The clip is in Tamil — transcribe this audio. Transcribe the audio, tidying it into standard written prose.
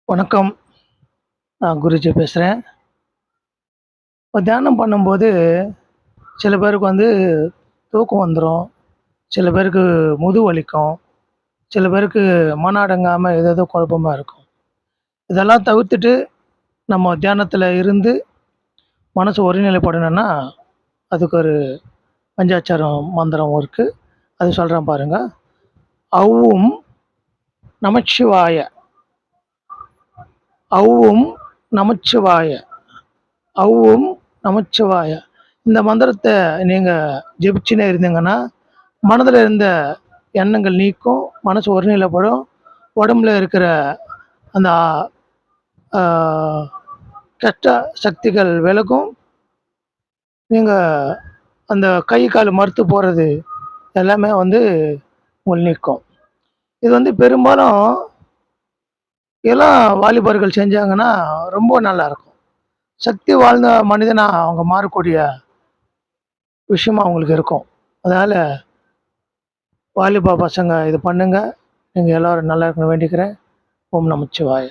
வணக்கம். நான் குருஜி பேசுகிறேன். இப்போ தியானம் பண்ணும்போது சில பேருக்கு தூக்கம் வந்துடும். சில பேருக்கு முதுகு வலிக்கும். சில பேருக்கு மனம் அடங்காமல் ஏதேதோ குழப்பமா இருக்கும். இதெல்லாம் தவிர்த்துட்டு நம்ம தியானத்தில் இருந்து மனசு ஒருநிலைப்படணும்னா, அதுக்கு ஒரு பஞ்சாட்சரம் மந்திரம் இருக்குது. அது சொல்கிறேன் பாருங்க. அவ்வும் நமச்சிவாய, அவ்வும் நமச்சிவாய, அவ்வும் நமச்சிவாய. இந்த மந்திரத்தை நீங்கள் ஜெபிச்சுன்னே இருந்தீங்கன்னா, மனதில் இருந்த எண்ணங்கள் நீக்கும், மனசு ஒருநிலைப்படும், உடம்புல இருக்கிற அந்த ஆ, கெட்ட சக்திகள் விலகும். நீங்கள் அந்த கை கால் மறுத்து போகிறது எல்லாமே உங்களுக்கு நீக்கும். இது பெரும்பாலும் இளம் வாலிபர்கள் செஞ்சாங்கன்னா ரொம்ப நல்லாயிருக்கும். சக்தி வாழ்ந்த மனிதனாக அவங்க மாறக்கூடிய விஷயமா அவங்களுக்கு இருக்கும். அதனால் வாலிபா பசங்க இது பண்ணுங்க. நீங்கள் எல்லோரும் நல்லா இருக்கணும்னு வேண்டிக்கிறேன். ஓம் நமச்சிவாய.